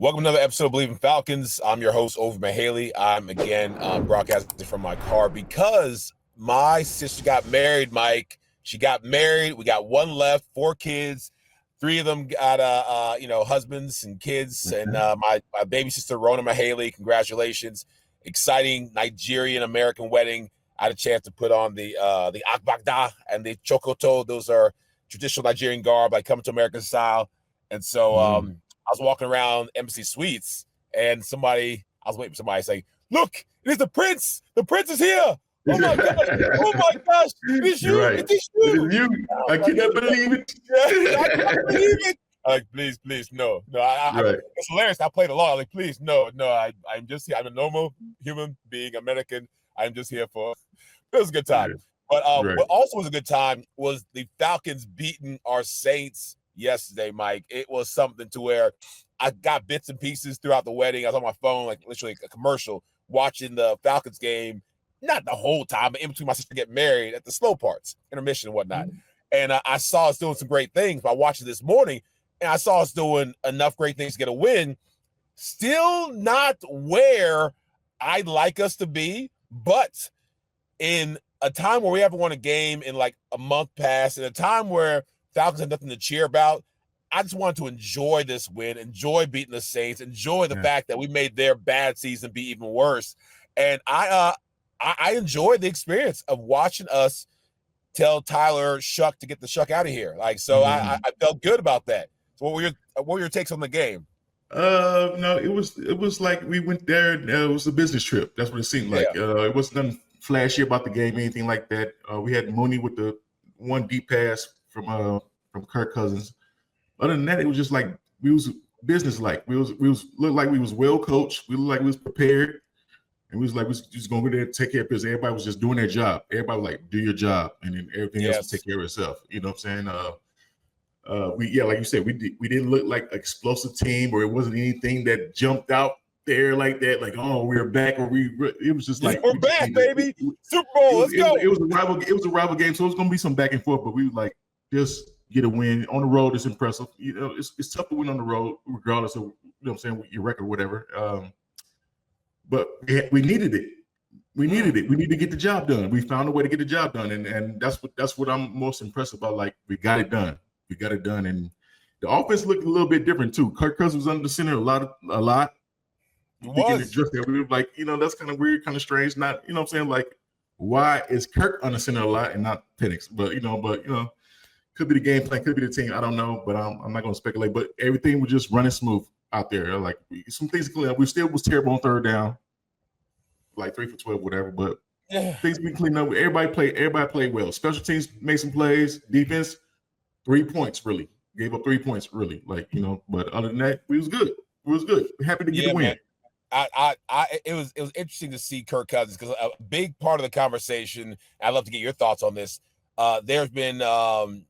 Welcome to another episode of Bleav in Falcons. I'm your host, Ovie Mughelli. I'm again broadcasting from my car because my sister got married, Mike. She got married. We got one left, 4 kids. 3 of them got husbands and kids. And my baby sister, Rona Mughelli, congratulations. Exciting Nigerian American wedding. I had a chance to put on the Agbada and the Chokoto. Those are traditional Nigerian garb, like coming to American style. And so I was walking around Embassy Suites, and I was waiting for somebody to say, "Look, it is the prince. The prince is here. Oh my gosh. Oh my gosh. It is you. Right. It is you. It is you. I cannot believe it. Yeah, I cannot believe it." I'm like, please, no. Right. It's hilarious. I played along. I'm like, please, no. I'm just here. I'm a normal human being, American. I'm just here for it was a good time. But what also was a good time was the Falcons beating our Saints yesterday, Mike. It was something to where I got bits and pieces throughout the wedding. I was on my phone, like literally a commercial, watching the Falcons game, not the whole time, but in between my sister getting married at the slow parts, intermission and whatnot. And I saw us doing some great things by watching this morning, and I saw us doing enough great things to get a win. Still not where I'd like us to be, but in a time where we haven't won a game in like a month past, in a time where Falcons have nothing to cheer about, I just wanted to enjoy this win, enjoy beating the Saints, enjoy the fact that we made their bad season be even worse. And I enjoyed the experience of watching us tell Tyler Shuck to get the Shuck out of here. Like, so I felt good about that. So what were your takes on the game? No, it was like we went there. It was a business trip. That's what it seemed like. It wasn't nothing flashy about the game, anything like that. We had Mooney with the one deep pass from Kirk Cousins. Other than that, it was just like we was business like. We looked like we was well coached. We looked like we was prepared, and we was like we was just going to go there and take care of business. Everybody was just doing their job. Everybody was like, do your job, and then everything else will take care of itself. You know what I'm saying? Like you said, we didn't look like an explosive team, or it wasn't anything that jumped out there like that. Like, oh, we're back, or it was just like we're back, baby. Super Bowl, let's go. It was a rival game, so it was going to be some back and forth. But we was like, just get a win on the road. It's impressive. You know, it's tough to win on the road, regardless of what I'm saying, your record, or whatever. But we needed it. We needed it. We need to get the job done. We found a way to get the job done, and that's what I'm most impressed about. Like, we got it done. We got it done, and the offense looked a little bit different too. Kirk Cousins was under the center a lot. We were like, that's kind of weird, kind of strange. Not, what I'm saying, like, why is Kirk under center a lot and not Penix? But could be the game plan, could be the team. I don't know, but I'm not going to speculate. But everything was just running smooth out there. Like, some things clean up. We still was terrible on third down, like 3 for 12, whatever. But things we cleaned up. Everybody played well. Special teams made some plays. Defense, 3 points really. Gave up 3 points really. Like, But other than that, we was good. We was good. Happy to get the win. Man. It was interesting to see Kirk Cousins, because a big part of the conversation, I'd love to get your thoughts on this. There's been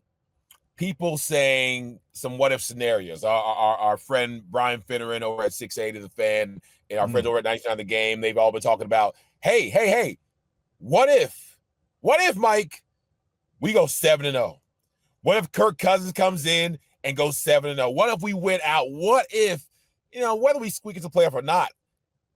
people saying some what if scenarios. Our friend Brian Finneran over at 680 The Fan, and our friends over at 99 The Game, they've all been talking about, hey, what if Mike, we go 7-0? What if Kirk Cousins comes in and goes 7-0? What if we win out? What if, whether we squeak into playoff or not,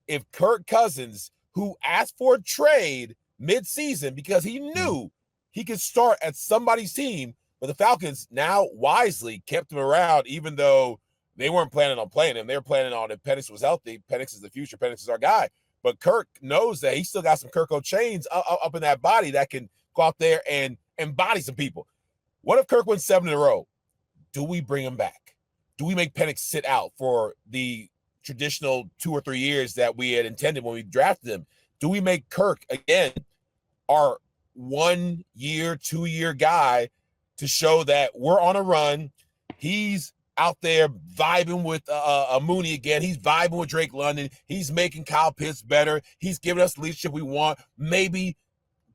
if Kirk Cousins, who asked for a trade mid-season because he knew he could start at somebody's team, but the Falcons now wisely kept him around, even though they weren't planning on playing him. They were planning on, if Penix was healthy, Penix is the future, Penix is our guy. But Kirk knows that he still got some Kirko chains up in that body that can go out there and body some people. What if Kirk wins 7 in a row? Do we bring him back? Do we make Penix sit out for the traditional 2 or 3 years that we had intended when we drafted him? Do we make Kirk, again, our 1 year, 2 year guy to show that we're on a run? He's out there vibing with Mooney again. He's vibing with Drake London. He's making Kyle Pitts better. He's giving us the leadership we want. Maybe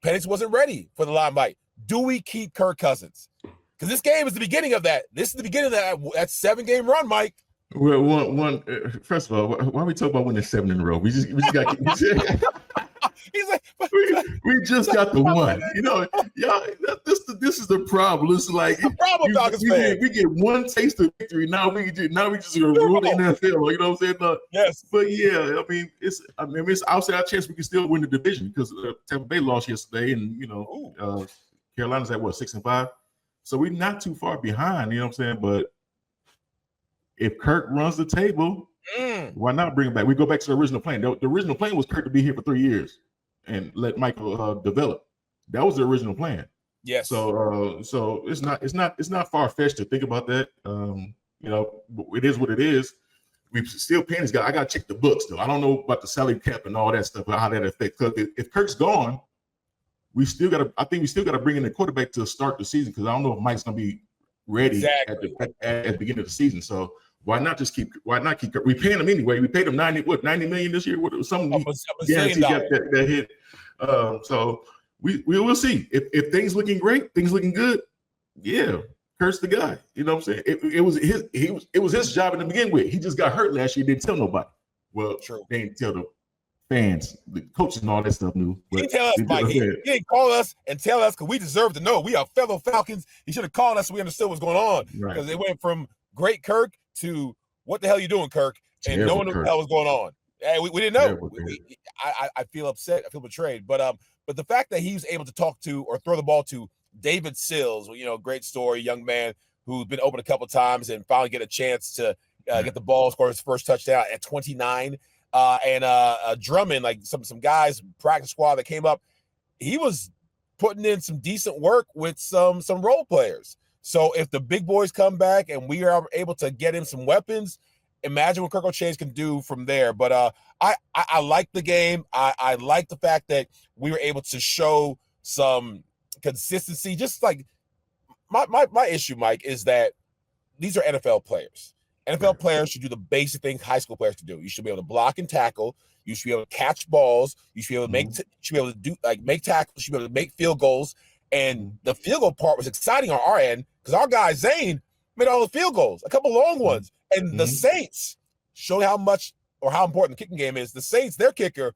Penix wasn't ready for the limelight. Do we keep Kirk Cousins? Because this game is the beginning of that. This is the beginning of that 7-game run, Mike. Well, first of all, why are we talking about winning 7 in a row? We just got He's like, we just got the one. Y'all, this is the problem. It's like the problem, we get one taste of victory. Now we just gonna rule the NFL. You know what I'm saying? Yes. But yeah, it's outside our chance we can still win the division because Tampa Bay lost yesterday, and Carolina's at what 6-5. So we're not too far behind. You know what I'm saying? But if Kirk runs the table, why not bring him back? We go back to the original plan. The original plan was Kirk to be here for 3 years and let Michael develop. That was the original plan. Yes. So it's not far fetched to think about that. It is what it is. We still paying this guy. I got to check the books though. I don't know about the salary cap and all that stuff, how that affects. Because if Kirk's gone, we still got to. I think we still got to bring in the quarterback to start the season because I don't know if Mike's gonna be ready at the beginning of the season. So. Why not keep? We paying him anyway. We paid him $90 million this year. Something guaranteed that hit. So we will see if things looking great, things looking good. Yeah, Kirk's the guy. You know what I'm saying? It was his job to begin with. He just got hurt last year. Didn't tell nobody. Well, true. They didn't tell the fans, the coaches, and all that stuff knew. He didn't tell us, Mike. He didn't call us and tell us because we deserve to know. We are fellow Falcons. He should have called us so we understood what's going on because it went from great Kirk to what the hell you doing, Kirk? And no one knew what the hell was going on. Hey, we didn't know. I feel upset. I feel betrayed. But the fact that he was able to talk to or throw the ball to David Sills, great story, young man who's been open a couple times and finally get a chance to get the ball, score his first touchdown at 29. And Drummond, like some guys, practice squad that came up, he was putting in some decent work with some role players. So if the big boys come back and we are able to get him some weapons, imagine what Kirk O'Chain can do from there. But I like the game. I like the fact that we were able to show some consistency. Just like my issue, Mike, is that these are NFL players. NFL players should do the basic things high school players should do. You should be able to block and tackle. You should be able to catch balls. You should be able to make tackles. You should be able to make field goals. And the field goal part was exciting on our end because our guy Zane made all the field goals, a couple long ones. And the Saints showed how much or how important the kicking game is. The Saints, their kicker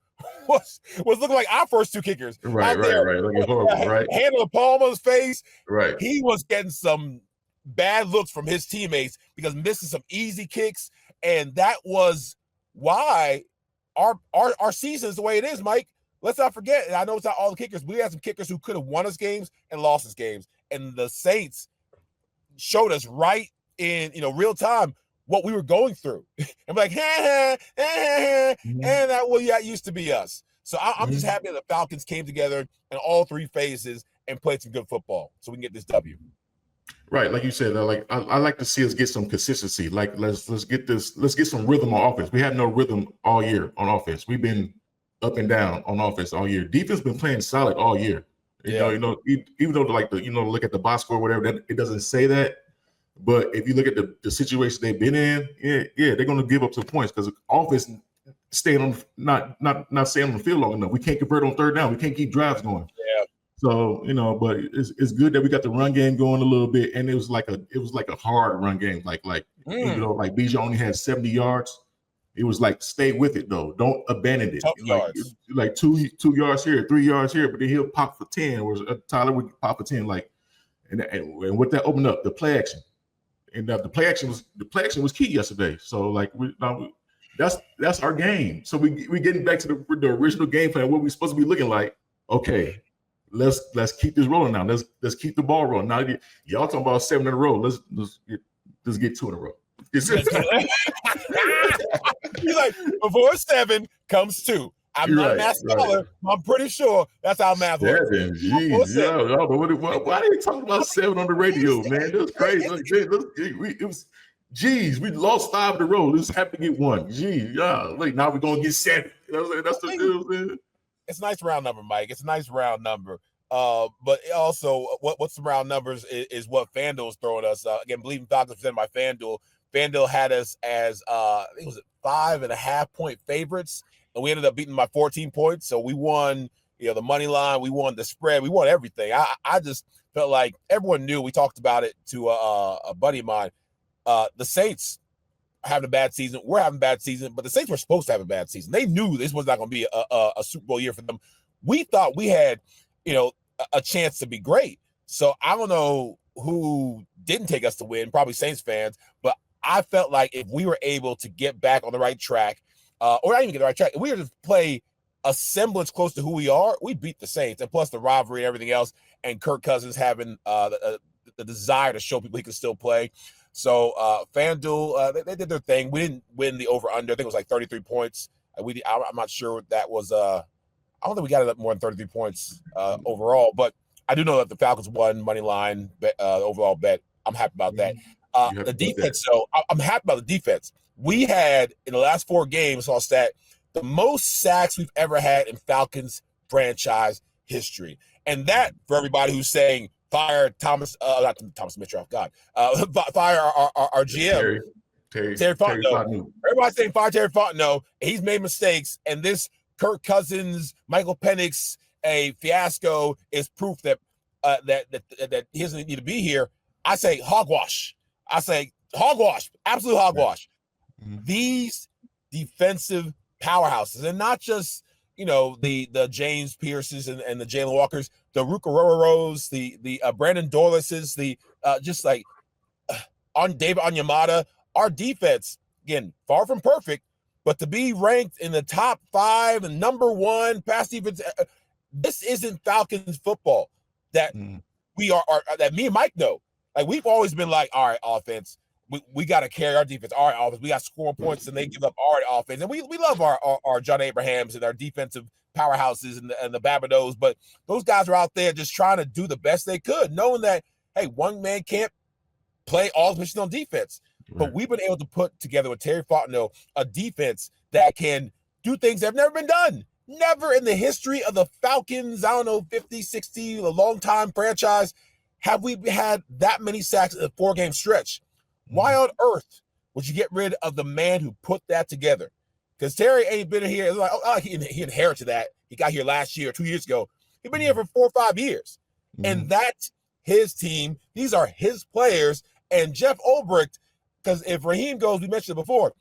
was looking like our first two kickers. Right. Looking horrible, right? Hand on the palm of his face. Right. He was getting some bad looks from his teammates because missing some easy kicks. And that was why our season is the way it is, Mike. Let's not forget, and I know it's not all the kickers, but we had some kickers who could have won us games and lost us games. And the Saints showed us right in real time what we were going through. I'm like, and that used to be us. So I'm just happy that the Falcons came together in all three phases and played some good football so we can get this W. Right, like you said, I like to see us get some consistency. Like let's get some rhythm on offense. We had no rhythm all year on offense. We've been up and down on offense all year. Defense been playing solid all year. Even though look at the box score or whatever, that it doesn't say that. But if you look at the situation they've been in, they're going to give up some points because offense staying on not staying on the field long enough. We can't convert on third down. We can't keep drives going. Yeah. So but it's good that we got the run game going a little bit, and it was like a hard run game. Like Bijan only had 70 yards. It was like stay with it though. Don't abandon it. Like 2 yards here, 3 yards here, but then he'll pop for 10. Or Tyler would pop for 10. And what that opened up, the play action, and the play action was key yesterday. So that's our game. So we getting back to the original game plan. What we supposed to be looking like? Okay, let's keep this rolling now. Let's keep the ball rolling. Now y'all talking about 7 in a row. Let's get 2 in a row. He's like, before 7 comes 2. I'm not a math scholar. I'm pretty sure that's how math works. 7, geez. Why are they talking about 7 on the radio, man? That's crazy. We lost 5 in a row. Let's have to get 1. Geez, now we're gonna get 7. That's the it's a nice round number, Mike. It's a nice round number. But also, what's the round numbers is what FanDuel is throwing us. Again, Bleav in Falcons presented by FanDuel. FanDuel had us as I think it was 5.5 point favorites, and we ended up beating by 14 points. So we won, the money line, we won the spread, we won everything. I just felt like everyone knew. We talked about it to a buddy of mine. The Saints having a bad season. We're having a bad season, but the Saints were supposed to have a bad season. They knew this was not going to be a Super Bowl year for them. we thought we had, a chance to be great. So I don't know who didn't take us to win, probably Saints fans, but I felt like if we were able to get back on the right track, or not even get the right track, if we were to play a semblance close to who we are, we beat the Saints, and plus the rivalry and everything else, and Kirk Cousins having the desire to show people he can still play. So FanDuel, they did their thing. We didn't win the over-under. I think it was like 33 points. I'm not sure what that was. I don't think we got it up more than 33 points overall, but I do know that the Falcons won money line, overall bet. I'm happy about that. The defense, so I'm happy about the defense. We had, in the last 4 games, saw a stat, the most sacks we've ever had in Falcons franchise history. And that, for everybody who's saying, fire Thomas, not Thomas Mitchell, God, fire our GM, Terry Fontenot. Everybody's saying fire Terry Fontenot. He's made mistakes, and this Kirk Cousins, Michael Penix, a fiasco is proof that that he doesn't need to be here. I say hogwash. Absolute hogwash. Mm-hmm. These defensive powerhouses, and not just the James Pierces and the Jalen Walkers, the Rukaroros, the Brandon Dorleses, the just like on David Onyemata. Our defense, again, far from perfect, but to be ranked in the top 5 and number 1 pass defense, this isn't Falcons football that we are that me and Mike know. Like, we've always been like, all right, offense, we got to carry our defense. All right, offense, we got scoring points, and they give up all right, offense. And we love our John Abrahams and our defensive powerhouses and the Babados, but those guys are out there just trying to do the best they could, knowing that, hey, one man can't play all the positions on defense. Right. But we've been able to put together with Terry Fontenot a defense that can do things that have never been done. Never in the history of the Falcons, 50, 60, a long-time franchise, have we had that many sacks in a 4-game stretch. Why on earth would you get rid of the man who put that together? Because Terry ain't been here. It's like, he inherited that. He got here last year, 2 years ago. He's been here for 4 or 5 years. And that's his team. These are his players. And Jeff Ulbrich, because if Raheem goes, we mentioned it before,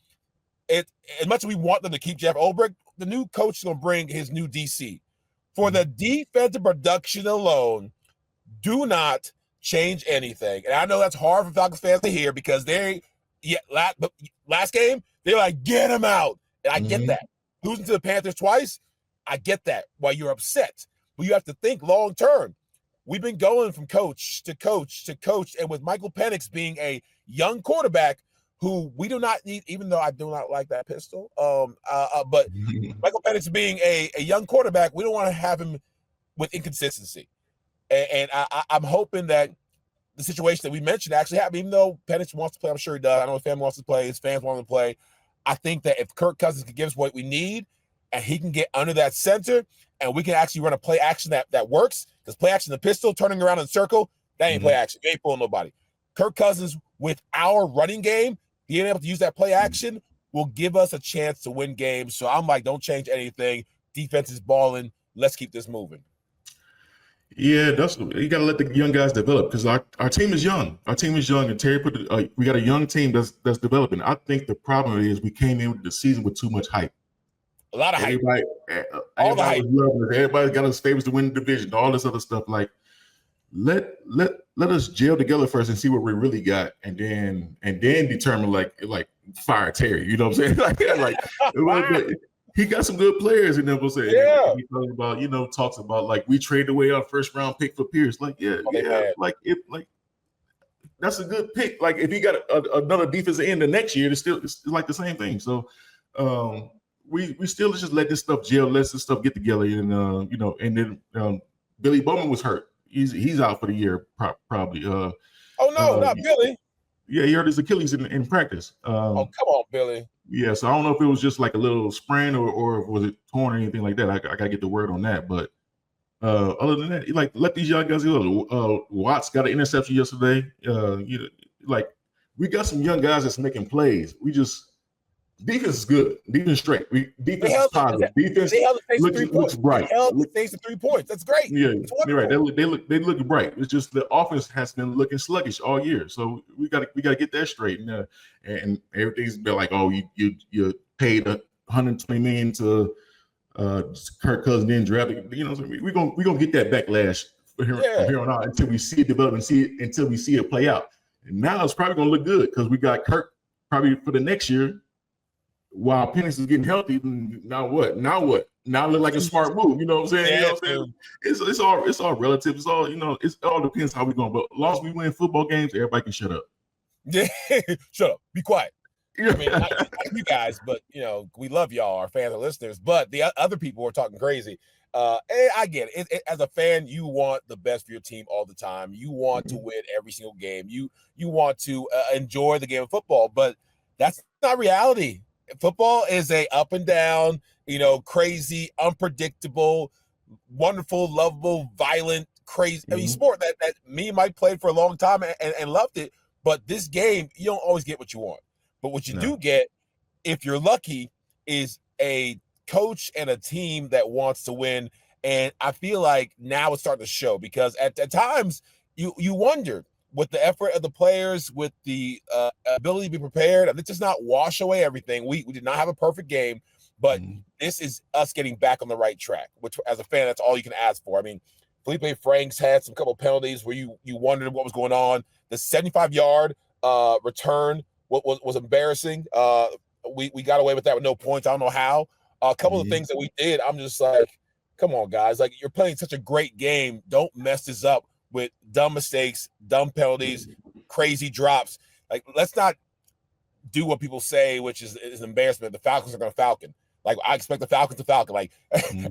as much as we want them to keep Jeff Ulbrich, the new coach is going to bring his new DC. For the defensive production alone, do not change anything. And I know that's hard for Falcons fans to hear because last game, they're like, get him out. And I get that. Losing to the Panthers twice, I get that. Why you're upset. But you have to think long term. We've been going from coach to coach to coach. And with Michael Penix being a young quarterback who we do not need, even though I do not like that pistol, but Michael Penix being a young quarterback, we don't want to have him with inconsistency. And I'm hoping that the situation that we mentioned actually happened, even though Penix wants to play, I'm sure he does. I know his family wants to play, his fans want him to play. I think that if Kirk Cousins can give us what we need and he can get under that center and we can actually run a play action that works, because play action, the pistol, turning around in a circle, that ain't play action. You ain't fooling nobody. Kirk Cousins, with our running game, being able to use that play action will give us a chance to win games. So I'm like, don't change anything. Defense is balling. Let's keep this moving. Yeah, you got to let the young guys develop because our team is young. Our team is young, and Terry we got a young team that's developing. I think the problem is we came into the season with too much hype. A lot of hype. Everybody got us favorites to win the division. All this other stuff. Like, let us gel together first and see what we really got, and then determine like fire Terry. You know what I'm saying? like he got some good players, and then we'll say, yeah. He talks about like we traded away our 1st round pick for Pierce. Like, that's a good pick. Like, if he got another defensive end the next year, it's like the same thing. So we still just let this stuff gel, let this stuff get together, and and then Billy Bowman was hurt. He's out for the year probably. Not Billy. Yeah, he hurt his Achilles in practice. Come on, Billy. Yeah, so I don't know if it was just like a little sprain or was it torn or anything like that. I gotta get the word on that. But other than that, like, let these young guys go. Watts got an interception yesterday. We got some young guys that's making plays. Defense is good. Defense straight. Defense is positive. Defense looks bright. They held the Saints to 3 points. That's great. Yeah, you're right. They look bright. It's just the offense has been looking sluggish all year. So we got to get that straight. And everything's been like, oh, you paid $120 million to Kirk Cousins didn't draft it. You know, we're gonna get that backlash from here on out until we see it develop until we see it play out. And now it's probably gonna look good because we got Kirk probably for the next year. While Penix is getting healthy, now what? Now it look like a smart move. You know what I'm saying? Yeah, you know what I'm saying? It's all relative. It's all, it all depends how we going. But as long as we win football games, everybody can shut up. Yeah, shut up. Be quiet. I mean, not you guys, but we love y'all, our fans and listeners. But the other people are talking crazy. I get it. As a fan, you want the best for your team all the time. You want to win every single game. You want to enjoy the game of football, but that's not reality. Football is a up and down, crazy, unpredictable, wonderful, lovable, violent, crazy. I mean, sport that me and Mike played for a long time and loved it. But this game, you don't always get what you want. But what you do get, if you're lucky, is a coach and a team that wants to win. And I feel like now it's starting to show, because at times you wonder, with the effort of the players, with the ability to be prepared, let's just not wash away everything. We did not have a perfect game, but this is us getting back on the right track, which as a fan, that's all you can ask for. I mean, Felipe Franks had some couple penalties where you wondered what was going on. The 75-yard return was embarrassing. We got away with that with no points. I don't know how. A couple of things that we did, I'm just like, come on, guys. Like, you're playing such a great game. Don't mess this up with dumb mistakes, dumb penalties, crazy drops. Like, let's not do what people say, which is embarrassment. The Falcons are going to Falcon. Like, I expect the Falcons to Falcon. Like,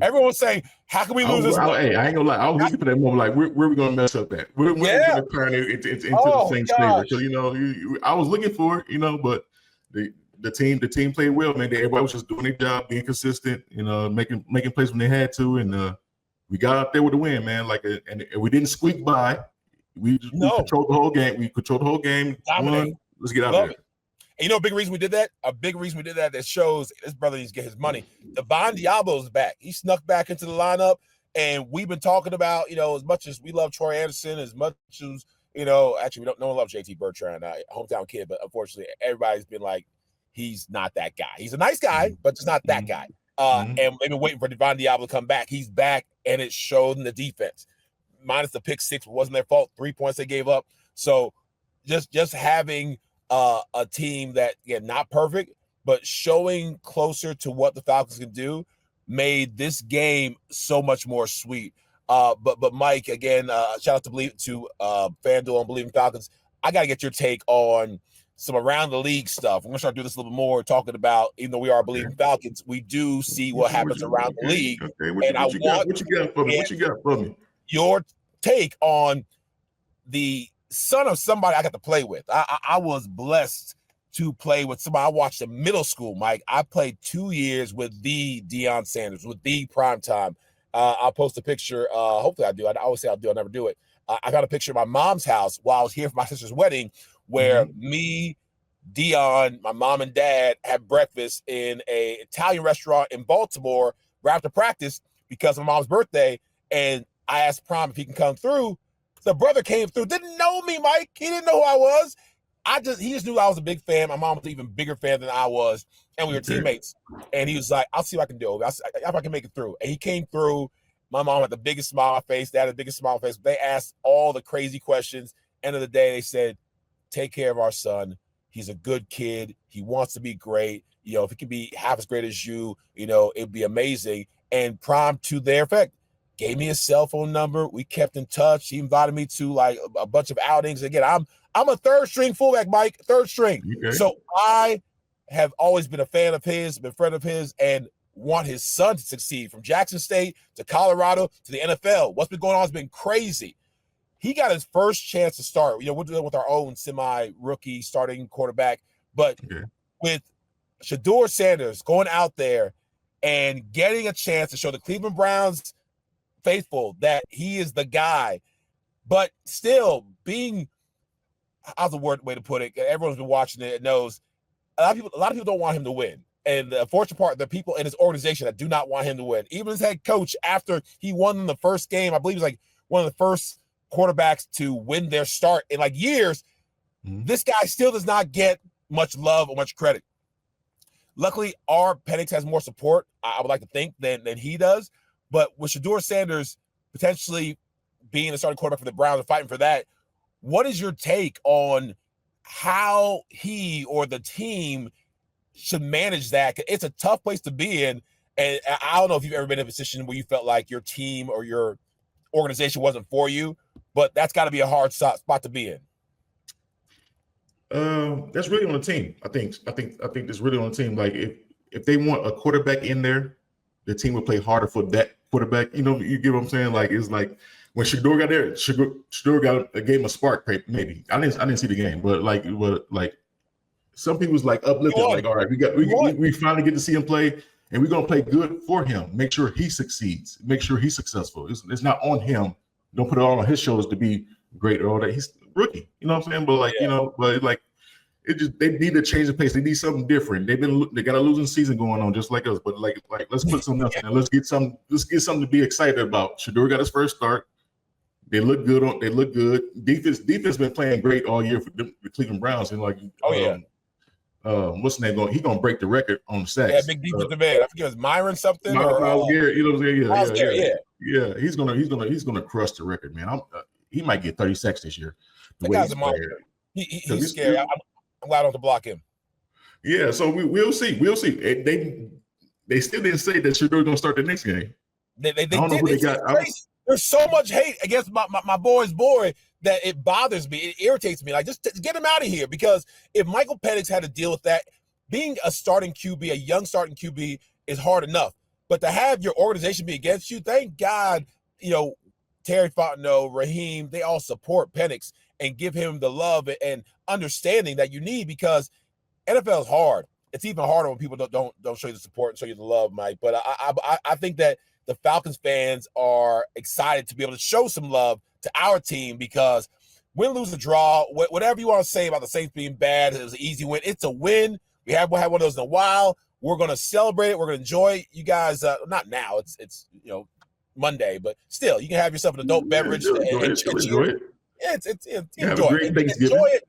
everyone's saying, how can we lose this? Hey, I ain't gonna lie. I was looking for that moment. Like, where are we gonna mess up at? Where are we gonna turn it into the Saints' favor? So I was looking for it. But the team played well, man. Everybody was just doing their job, being consistent, making plays when they had to, and we got out there with the win, man. Like, and we didn't squeak by. We controlled the whole game. We controlled the whole game. Let's get out of there. And a big reason we did that? A big reason we did that shows this brother needs to get his money. Devon Diablo's back. He snuck back into the lineup, and we've been talking about, as much as we love Troy Anderson, as much as, actually, no one loves JT Bertrand, hometown kid, but unfortunately, everybody's been like, he's not that guy. He's a nice guy, but just not that guy. And they've been waiting for Devon Diablo to come back. He's back, and it showed in the defense. Minus the pick six, wasn't their fault. 3 points they gave up. So just having a team that, again, not perfect, but showing closer to what the Falcons can do, made this game so much more sweet. But Mike, again, shout out to FanDuel and Bleav in Falcons. I got to get your take on some around the league stuff. I'm going to start doing this a little bit more, talking about, even though we are Bleav in Falcons, we do see what happens around the league. Okay. What you got for me? Your take on the son of somebody I got to play with. I was blessed to play with somebody I watched in middle school, Mike. I played 2 years with the Deion Sanders, with the primetime. I'll post a picture. Hopefully I do. I always say I'll do. I'll never do it. I got a picture of my mom's house while I was here for my sister's wedding, where me, Deion, my mom and dad had breakfast in an Italian restaurant in Baltimore right after practice because of my mom's birthday. And I asked Prom if he can come through. The brother came through, didn't know me, Mike. He didn't know who I was. He just knew I was a big fan. My mom was an even bigger fan than I was, and we were teammates. And he was like, I'll see what I can do. I'll see if I can make it through. And he came through. My mom had the biggest smile on her face. Dad had the biggest smile on her face. They asked all the crazy questions. End of the day, they said, take care of our son. He's a good kid. He wants to be great. If he can be half as great as you, it'd be amazing. And Prom, to their effect, gave me his cell phone number. We kept in touch. He invited me to like a bunch of outings. Again, I'm a third string fullback, Mike, third string. Okay. So I have always been a fan of his, been a friend of his, and want his son to succeed, from Jackson State to Colorado to the NFL. What's been going on has been crazy. He got his first chance to start. We're doing it with our own semi-rookie starting quarterback. But with Shadur Sanders going out there and getting a chance to show the Cleveland Browns faithful that he is the guy, but still being, how's the way to put it? Everyone's been watching it and knows a lot of people don't want him to win. And the unfortunate part, the people in his organization that do not want him to win. Even his head coach, after he won in the first game, I Bleav he was like one of the first quarterbacks to win their start in like years. This guy still does not get much love or much credit. Luckily, our Penix has more support, I would like to think, than he does. But with Shadur Sanders potentially being the starting quarterback for the Browns and fighting for that, what is your take on how he or the team should manage that? It's a tough place to be in. And I don't know if you've ever been in a position where you felt like your team or your organization wasn't for you, but that's got to be a hard spot to be in. That's really on the team. I think that's really on the team. Like if they want a quarterback in there, the team would play harder for that quarterback. You get what I'm saying? Like it's like when Shadur got there, Shadur got a game of spark. Maybe I didn't see the game, but like some people was like uplifted. Like, all right, we finally get to see him play. And we're gonna play good for him. Make sure he succeeds. Make sure he's successful. It's not on him. Don't put it all on his shoulders to be great or all that. He's a rookie. You know what I'm saying? But they need to change the pace. They need something different. They got a losing season going on just like us. But like let's put something else in there. Let's get something to be excited about. Shadur got his first start. They look good. They look good. Defense been playing great all year for the Cleveland Browns. And what's his name going? He's gonna break the record on sacks. Yeah, big defensive man. I forget it was Myron something. Miles Garrett, you know what I'm saying? Yeah. He's gonna crush the record, man. He might get 30 sacks this year. The guy's a monster. He's scary. I'm glad I don't have to block him. Yeah, so we'll see. They still didn't say that Shadur's gonna start the next game. They did. There's so much hate against my boy's boy that it bothers me. It irritates me. Like, just get him out of here, because if Michael Penix had to deal with that, being a starting QB, a young starting QB, is hard enough. But to have your organization be against you, thank God, Terry Fontenot, Raheem, they all support Penix and give him the love and understanding that you need, because NFL is hard. It's even harder when people don't show you the support and show you the love, Mike. But I think that the Falcons fans are excited to be able to show some love to our team, because win, lose, or draw, whatever you want to say about the Saints being bad, it was an easy win. It's a win. We haven't had one of those in a while. We're going to celebrate it. We're going to enjoy it. You guys, not now. It's Monday, but still, you can have yourself an adult beverage. Enjoy it. Yeah, enjoy it.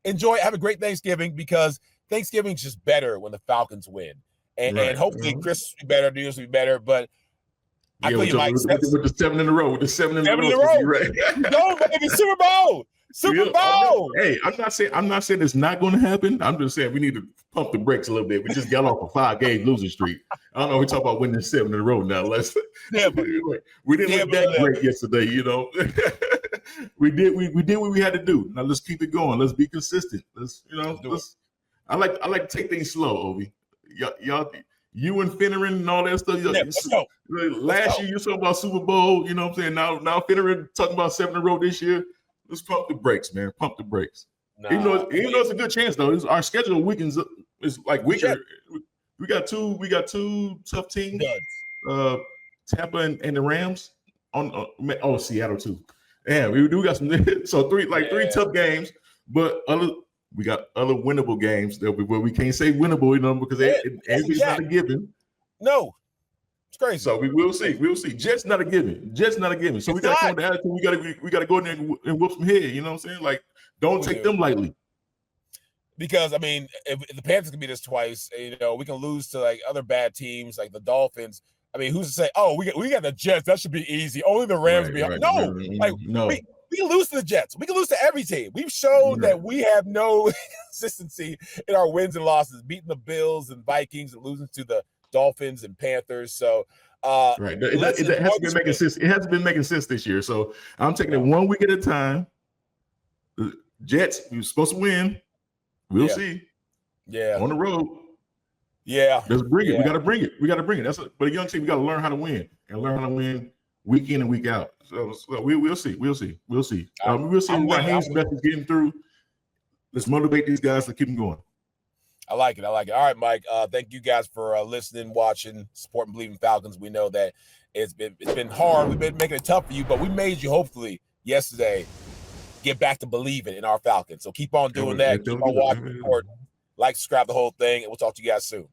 Enjoy it. Have a great Thanksgiving, because Thanksgiving's just better when the Falcons win. And hopefully Christmas will be better, New Year's will be better, but I feel you, Mike. With the 7 in a row. Right. Go, baby. Super Bowl. Hey, I'm not saying it's not going to happen. I'm just saying we need to pump the brakes a little bit. We just got off a 5-game losing streak. I don't know. We talk about winning 7 in a row now. We didn't look that great yesterday. We did what we had to do. Now let's keep it going. Let's be consistent. I like to take things slow, Ovie. Y'all. You and Finneran and all that stuff. Last year you talking about Super Bowl, you know what I'm saying? Now Finneran talking about 7 in a row this year. Let's pump the brakes, man. Pump the brakes. Even though it's a good chance though. Our schedule weekends is like weaker. We got two tough teams. Tampa and the Rams on Seattle too. Yeah, we do got some so three tough games, but we got other winnable games that we can't say winnable, because everything's not a given. No, it's crazy. So we will see. We'll see. Jets not a given. So we got to come with the attitude. We got to go in there and whoop some head. You know what I'm saying? Like, don't take them lightly. Because if the Panthers can beat us twice, we can lose to like other bad teams like the Dolphins. Who's to say? Oh, we got the Jets. That should be easy. Only the Rams be hard. No. We can lose to the Jets. We can lose to every team. We've shown that we have no consistency in our wins and losses, beating the Bills and Vikings and losing to the Dolphins and Panthers. So, it hasn't been making sense. It hasn't been making sense this year. So I'm taking it 1 week at a time. The Jets, we were supposed to win. We'll see. Yeah, on the road. Yeah, let's bring it. We got to bring it. But a young team, we got to learn how to win week in and week out. So we'll see. We'll see. We'll see Raheem's best is getting through. Let's motivate these guys to keep them going. I like it. All right, Mike. Thank you guys for listening, watching, supporting, believing Falcons. We know that it's been hard. We've been making it tough for you, but we made you hopefully yesterday get back to believing in our Falcons. So keep on doing that. Keep on watching, support, like, subscribe, the whole thing, and we'll talk to you guys soon.